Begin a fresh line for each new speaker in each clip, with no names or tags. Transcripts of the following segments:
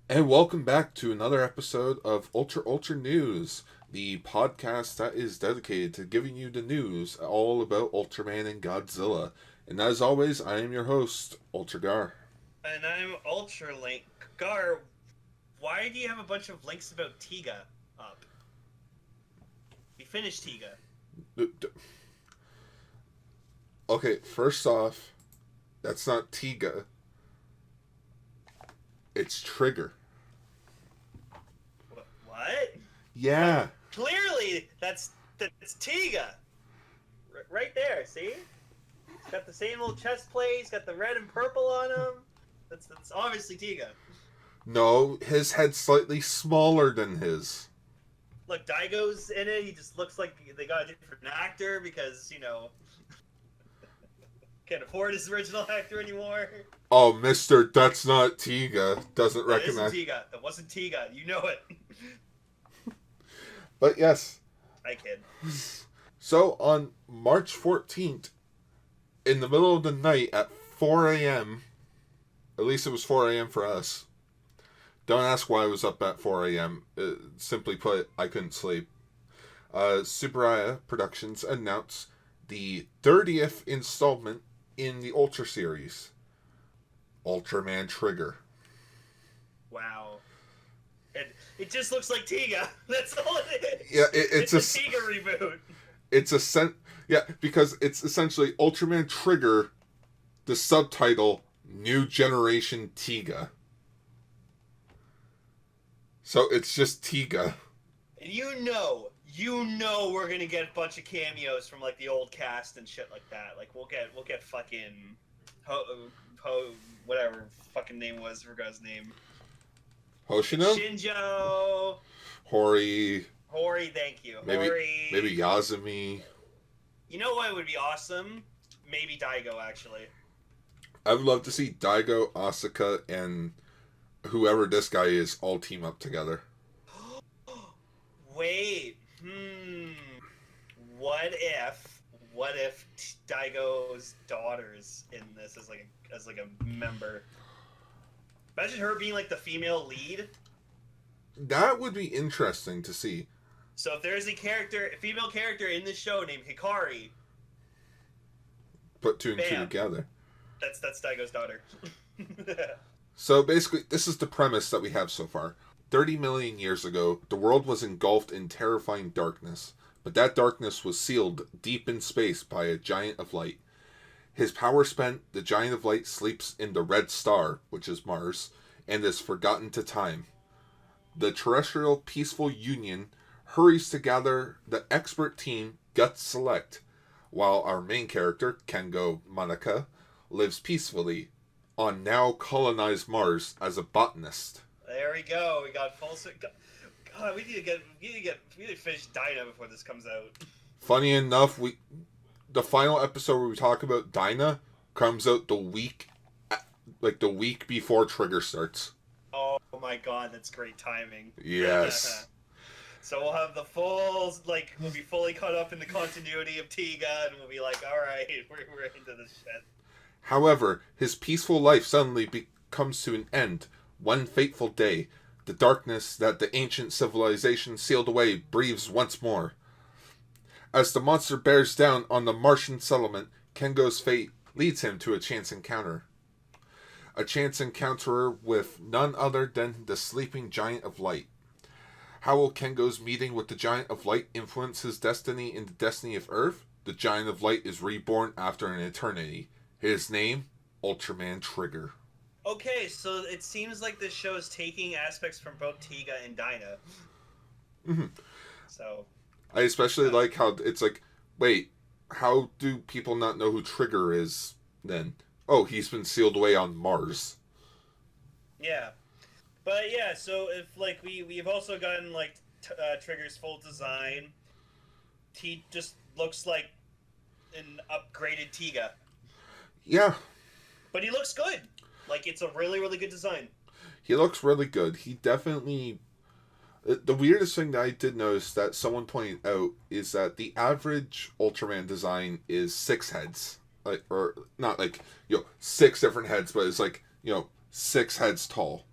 And welcome back to another episode of Ultra News, the podcast that is dedicated to giving you the news all about Ultraman and Godzilla. And as always, I am your host, Ultragar.
And I'm Ultralink. Gar, why do you have a bunch of links about Tiga up? We finished Tiga.
Okay, first off, that's not Tiga, it's Trigger.
What?
Yeah.
Clearly, that's Tiga. Right there, see? He's got the same little chest plate, he's got the red and purple on him. That's obviously Tiga.
No, his head's slightly smaller than his.
Look, Daigo's in it, he just looks like they got a different actor because, can't afford his original actor anymore.
Oh, mister, that's not Tiga. Doesn't recognize.
That isn't Tiga. That wasn't Tiga. You know it.
But yes.
I kid.
So on March 14th, in the middle of the night at 4 a.m., at least it was 4 a.m. for us. Don't ask why I was up at 4 a.m. Simply put, I couldn't sleep. Subaraya Productions announced the 30th installment in the Ultra series, Ultraman Trigger.
Wow. It just looks like Tiga. That's all it is.
Yeah,
it's a Tiga reboot.
It's because it's essentially Ultraman Trigger, the subtitle, New Generation Tiga. So it's just Tiga.
And you know we're gonna get a bunch of cameos from like the old cast and shit like that. Like we'll get fucking whatever fucking name was, I forgot his name.
Hoshino?
Shinjo.
Hori,
thank you.
Maybe Yazumi.
You know what would be awesome? Maybe Daigo, actually.
I would love to see Daigo, Asuka, and whoever this guy is all team up together.
Wait. What if Daigo's daughter's in this as like a member? Imagine her being like the female lead.
That would be interesting to see.
So if there's a female character in this show named Hikari,
put two and two together.
That's Daigo's daughter.
So basically, this is the premise that we have so far. 30 million years ago, the world was engulfed in terrifying darkness, but that darkness was sealed deep in space by a giant of light. His power spent, the giant of light sleeps in the red star, which is Mars, and is forgotten to time. The terrestrial peaceful union hurries to gather the expert team Gut Select, while our main character, Kengo Manaka, lives peacefully on now colonized Mars as a botanist.
There we go. We got full. God, we need to finish Dinah before this comes out.
Funny enough, the final episode where we talk about Dinah comes out the week before Trigger starts.
Oh my god, that's great timing.
Yes.
So we'll have the we'll be fully caught up in the continuity of Tiga, and we'll be like, alright, we're into this shit.
However, his peaceful life suddenly comes to an end. One fateful day, the darkness that the ancient civilization sealed away breathes once more. As the monster bears down on the Martian settlement, Kengo's fate leads him to a chance encounter. A chance encounter with none other than the sleeping Giant of Light. How will Kengo's meeting with the Giant of Light influence his destiny and the destiny of Earth? The Giant of Light is reborn after an eternity. His name, Ultraman Trigger.
Okay, so it seems like this show is taking aspects from both Tiga and Dinah.
Mm-hmm.
So
I especially like how it's like, wait, how do people not know who Trigger is then? Oh, he's been sealed away on Mars.
Yeah. But yeah, so if we've also gotten Trigger's full design. He just looks like an upgraded Tiga.
Yeah.
But he looks good. Like, it's a really, really good design.
He looks really good. He definitely... The weirdest thing that I did notice that someone pointed out is that the average Ultraman design is 6 heads. Or, not 6 different heads, but it's 6 heads tall.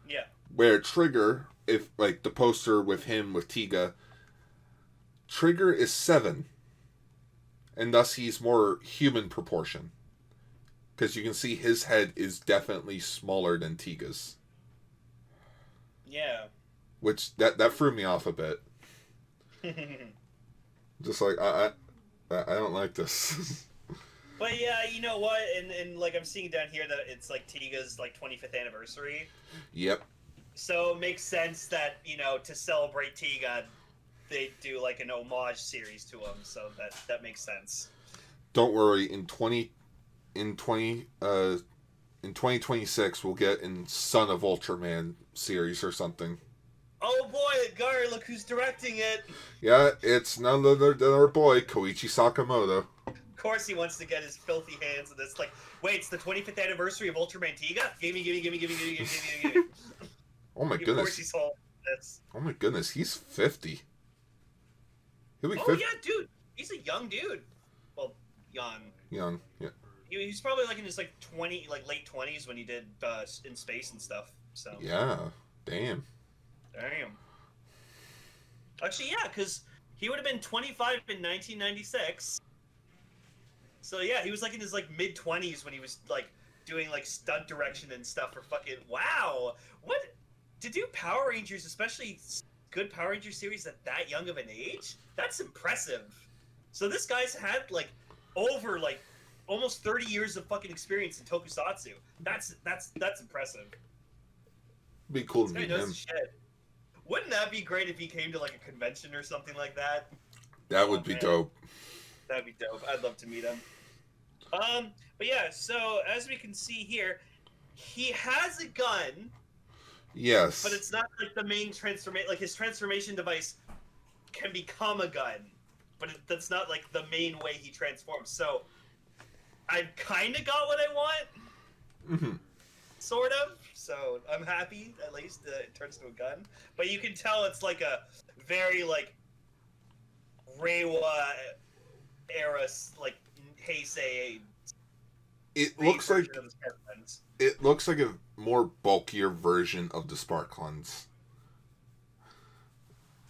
Yeah.
Where Trigger, if like the poster with him with Tiga, Trigger is 7, and thus he's more human proportion. Because you can see his head is definitely smaller than Tiga's.
Yeah.
Which that threw me off a bit. Just like I don't like this.
But yeah, you know what? And like I'm seeing down here that it's like Tiga's like 25th anniversary.
Yep.
So it makes sense that, you know, to celebrate Tiga, they do like an homage series to him. So that makes sense.
Don't worry. In 2026 we'll get in Son of Ultraman series or something.
Oh boy, Gar, look who's directing it.
Yeah, it's none other than our boy Koichi Sakamoto.
Of course he wants to get his filthy hands on this. Like, wait, it's the 25th anniversary of Ultraman Tiga? Gimme.
Oh my
Of
goodness.
course he's all this.
Oh my goodness, he's 50. He'll be
Oh
50.
yeah, dude. He's a young dude. Well, young.
Young, yeah.
He's probably like in his like late 20s when he did In Space and stuff. So
Yeah, damn.
Damn. Actually, yeah, because he would have been 25 in 1996. So yeah, he was like in his like mid 20s when he was like doing like stunt direction and stuff for fucking wow. What to do Power Rangers, especially good Power Rangers series at that young of an age? That's impressive. So this guy's had like over like almost 30 years of fucking experience in tokusatsu. That's impressive.
Be cool to
This guy
meet
knows
him.
his shit. Wouldn't that be great if he came to like a convention or something like that?
That would be dope.
That'd be dope. I'd love to meet him. But yeah, so as we can see here, he has a gun,
Yes.
but it's not like the main transformation. Like his transformation device can become a gun, but that's not like the main way he transforms. So I've kind of got what I want,
Mm-hmm.
sort of. So I'm happy at least it turns to a gun. But you can tell it's like a very like Reiwa era like Heisei.
It looks like
version of the Spark Guns.
it looks like a more bulkier version of the Spark Cleanse.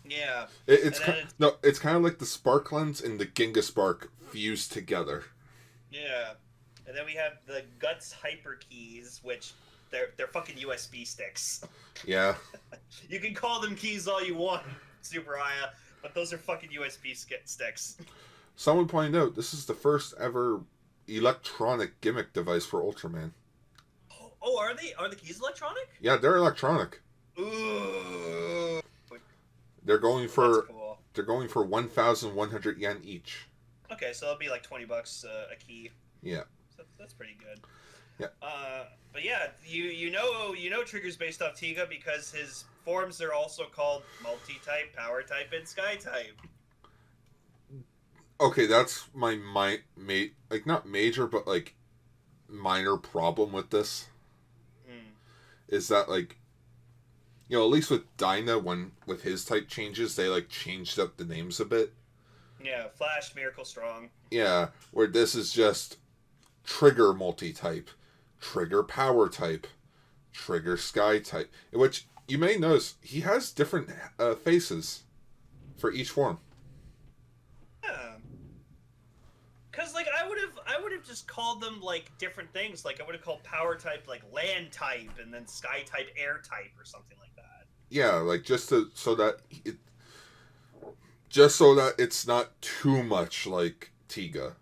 Yeah.
It's
And then
it's kind of like the Spark Cleanse and the Ginga Spark fused together.
Yeah. And then we have the Guts Hyper Keys, which they're fucking USB sticks.
Yeah.
You can call them keys all you want, Super Aya, but those are fucking USB sticks.
Someone pointed out this is the first ever electronic gimmick device for Ultraman.
Oh, are the keys electronic?
Yeah, they're electronic.
Ooh.
They're going
That's
for
cool.
1,100 yen each.
Okay, so it'll be like $20 a key.
Yeah.
So that's pretty good.
Yeah.
But yeah, you know Trigger's based off Tiga because his forms are also called multi-type, power type, and sky type.
Okay, that's my like not major but like minor problem with this. Is that like, you know, at least with Dyna, when with his type changes, they like changed up the names a bit.
Yeah, Flash, Miracle Strong.
Yeah, where this is just Trigger multi-type, Trigger power type, Trigger sky type. Which you may notice he has different faces for each form.
Yeah. Cause like I would have just called them like different things. Like I would have called power type like land type, and then sky type air type, or something like that.
Yeah, like so that it's not too much like Tiga.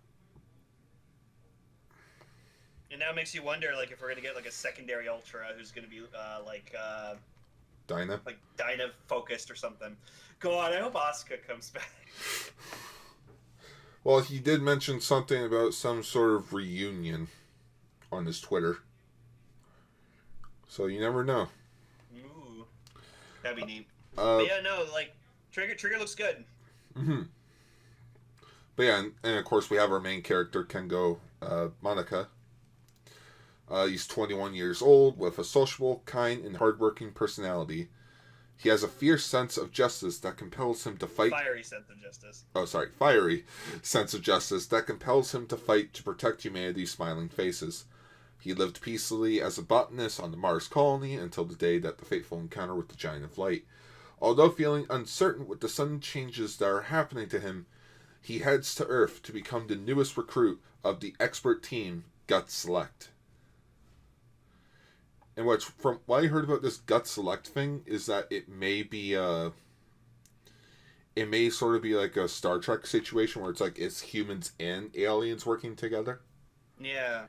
And now it makes you wonder, like, if we're gonna get like a secondary Ultra who's gonna be
Dyna.
like Dyna focused or something. God, I hope Asuka comes back.
Well, he did mention something about some sort of reunion on his Twitter. So you never know.
Ooh, that'd be neat.
But
But yeah, no, like Trigger looks good.
Mm-hmm. But yeah, and of course we have our main character, Kengo Monica. He's 21 years old with a sociable, kind, and hardworking personality. He has a fierce sense of justice that compels him to fight.
Fiery sense of justice.
Oh, sorry. Fiery sense of justice that compels him to fight to protect humanity's smiling faces. He lived peacefully as a botanist on the Mars colony until the day that the fateful encounter with the Giant of Light. Although feeling uncertain with the sudden changes that are happening to him, he heads to Earth to become the newest recruit of the expert team, Gut Select. And from what I heard about this Gut Select thing is that it may sort of be like a Star Trek situation where it's like it's humans and aliens working together.
Yeah.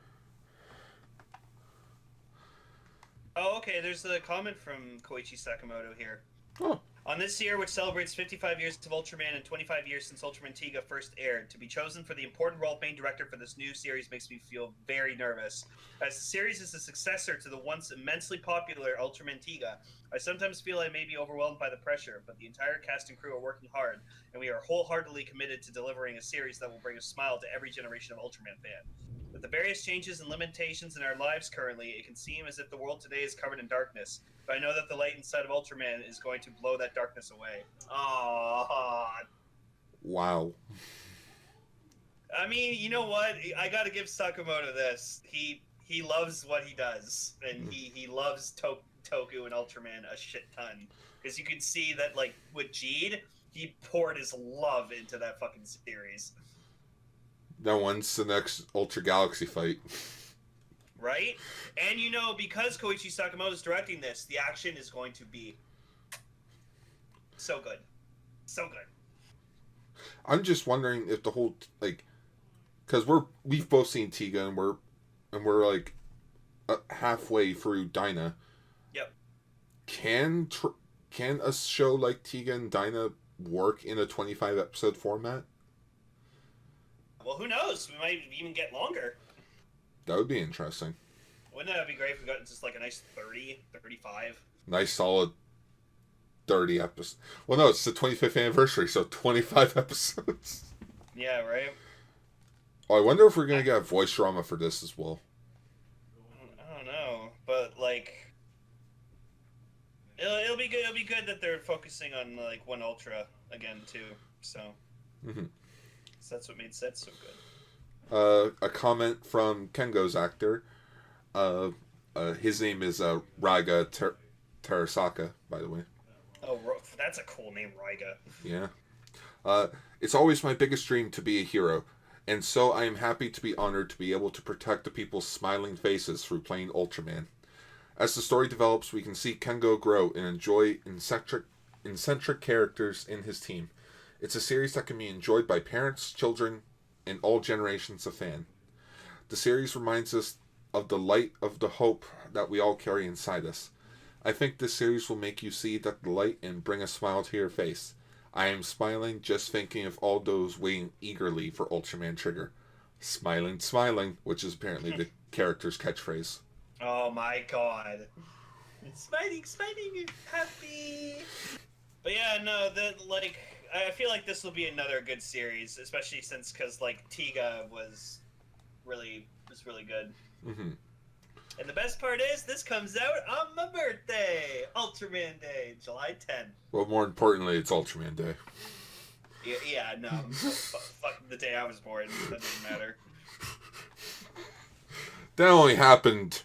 Oh, okay, there's a comment from Koichi Sakamoto here.
Oh.
On this year, which celebrates 55 years of Ultraman and 25 years since Ultraman Tiga first aired, to be chosen for the important role of main director for this new series makes me feel very nervous. As the series is a successor to the once immensely popular Ultraman Tiga, I sometimes feel I may be overwhelmed by the pressure, but the entire cast and crew are working hard, and we are wholeheartedly committed to delivering a series that will bring a smile to every generation of Ultraman fan. With the various changes and limitations in our lives currently, it can seem as if the world today is covered in darkness. But I know that the light inside of Ultraman is going to blow that darkness away. Aww.
Wow.
I mean, you know what? I gotta give Sakamoto this. He loves what he does, and he loves Toku and Ultraman a shit ton. Because you can see that, like, with Jeed, he poured his love into that fucking series.
Now when's the next Ultra Galaxy fight?
Right? And you know, because Koichi Sakamoto is directing this, the action is going to be so good. So good.
I'm just wondering if the whole, like, because we've both seen Tiga and we're like halfway through Dyna.
Yep.
Can a show like Tiga and Dyna work in a 25 episode format?
Well, who knows? We might even get longer.
That would be interesting.
Wouldn't that be great if we got just like a nice 30, 35?
Nice solid 30 episodes. Well, no, it's the 25th anniversary, so 25 episodes.
Yeah, right?
Oh, I wonder if we're going to get a voice drama for this as well.
I don't know, but like, it'll be good. It'll be good that they're focusing on like One Ultra again too. So, so that's what made Set so good.
A comment from Kengo's actor. His name is Raga Terasaka, by the way.
Oh, that's a cool name, Raiga.
Yeah. It's always my biggest dream to be a hero, and so I am happy to be honored to be able to protect the people's smiling faces through playing Ultraman. As the story develops, we can see Kengo grow and enjoy eccentric characters in his team. It's a series that can be enjoyed by parents, children, and all generations of fan. The series reminds us of the light of the hope that we all carry inside us. I think this series will make you see that light and bring a smile to your face. I am smiling just thinking of all those waiting eagerly for Ultraman Trigger. Smiling, smiling, which is apparently the character's catchphrase.
Oh my god. Smiling, smiling, happy. But yeah, no, I feel like this will be another good series, especially because like Tiga was really good.
Mm-hmm.
And the best part is this comes out on my birthday, Ultraman Day, July 10th.
Well, more importantly, it's Ultraman Day.
Yeah, no, fuck the day I was born. That doesn't matter.
That only happened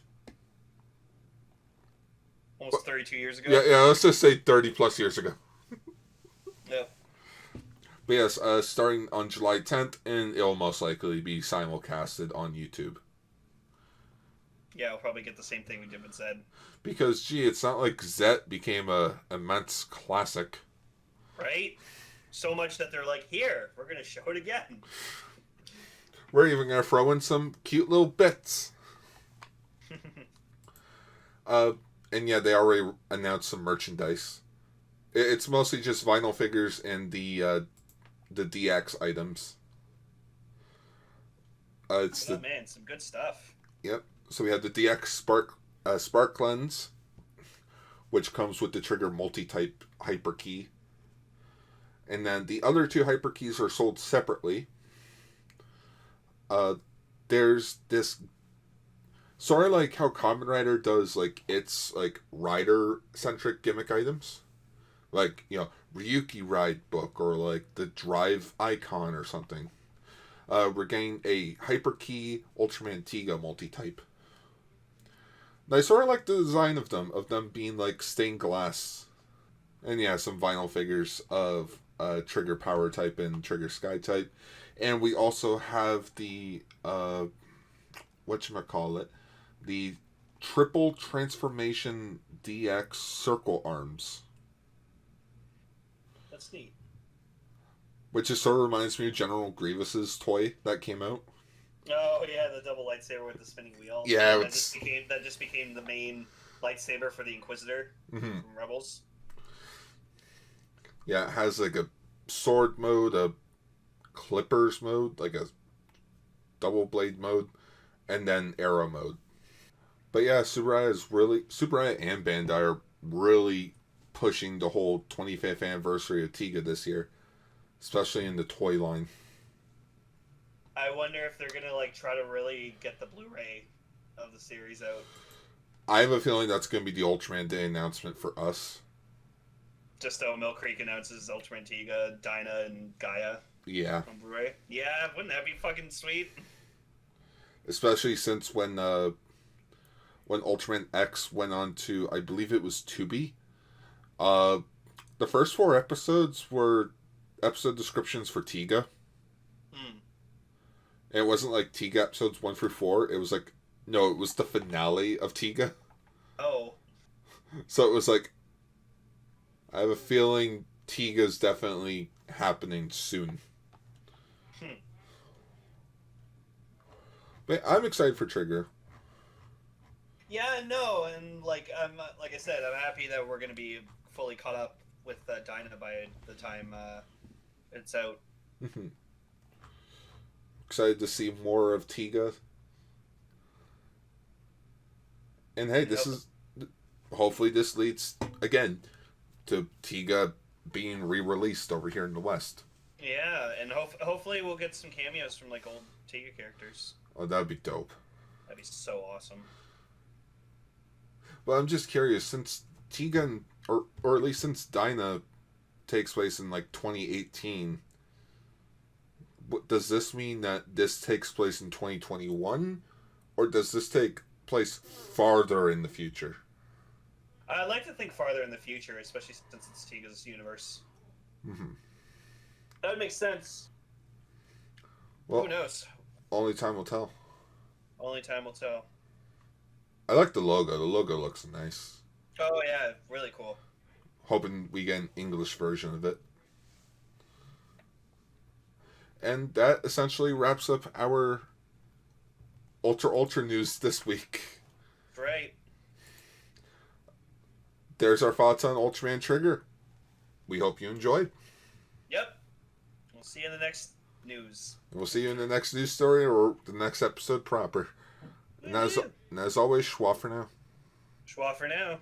almost 32 years ago.
Yeah. Let's just say 30 plus years ago.
Yep.
But yes, starting on July 10th, and it'll most likely be simulcasted on YouTube.
Yeah, we'll probably get the same thing we did with Zed.
Because, gee, it's not like Zet became a immense classic.
Right? So much that they're like, here, we're going to show it again.
We're even going to throw in some cute little bits. And yeah, they already announced some merchandise. It's mostly just vinyl figures and the DX items.
Man, some good stuff.
Yep. So we have the DX Spark Lens, which comes with the Trigger multi-type hyper key. And then the other two hyper keys are sold separately. There's this sort of like how Kamen Rider does like its like rider centric gimmick items, like Ryuki Ride book or like the Drive icon or something. We're getting a hyper key Ultraman Tiga multi-type. I sort of like the design of them being like stained glass. And yeah, some vinyl figures of Trigger Power type and Trigger Sky type. And we also have the, whatchamacallit, the Triple Transformation DX Circle Arms.
That's neat.
Which just sort of reminds me of General Grievous's toy that came out.
Oh yeah, the double lightsaber with the spinning wheel.
Yeah,
that just became the main lightsaber for the Inquisitor from Rebels.
Yeah, it has like a sword mode, a clippers mode, like a double blade mode, and then arrow mode. But yeah, Subaraya and Bandai are really pushing the whole 25th anniversary of Tiga this year, especially in the toy line.
I wonder if they're gonna like try to really get the Blu-ray of the series out.
I have a feeling that's going to be the Ultraman Day announcement for us.
Just so Mill Creek announces Ultraman Tiga, Dinah, and Gaia
Yeah.
on Blu-ray. Yeah, wouldn't that be fucking sweet?
Especially since when Ultraman X went on to, I believe it was Tubi, the first 4 episodes were episode descriptions for Tiga. And it wasn't like Tiga episodes 1 through 4. It was like, no, it was the finale of Tiga.
Oh.
So it was like, I have a feeling Tiga's definitely happening soon. But I'm excited for Trigger.
Yeah, no, and like I said, I'm happy that we're gonna be fully caught up with Dinah by the time it's out.
Excited to see more of Tiga. And hey, hopefully this leads again to Tiga being re-released over here in the West.
Yeah, and hopefully we'll get some cameos from like old Tiga characters.
Oh, that'd be dope.
That'd be so awesome.
But I'm just curious, since Tiga, or at least since Dinah takes place in like 2018, does this mean that this takes place in 2021? Or does this take place farther in the future?
I'd like to think farther in the future, especially since it's Tiga's universe. That would make sense. Well, who knows?
Only time will tell.
Only time will tell.
I like the logo. The logo looks nice.
Oh, yeah. Really cool.
Hoping we get an English version of it. And that essentially wraps up our Ultra news this week.
Right.
There's our thoughts on Ultraman Trigger. We hope you enjoyed.
Yep. We'll see you in the next news.
We'll see you in the next news story or the next episode proper. And as always, schwa for now.
Schwa for now.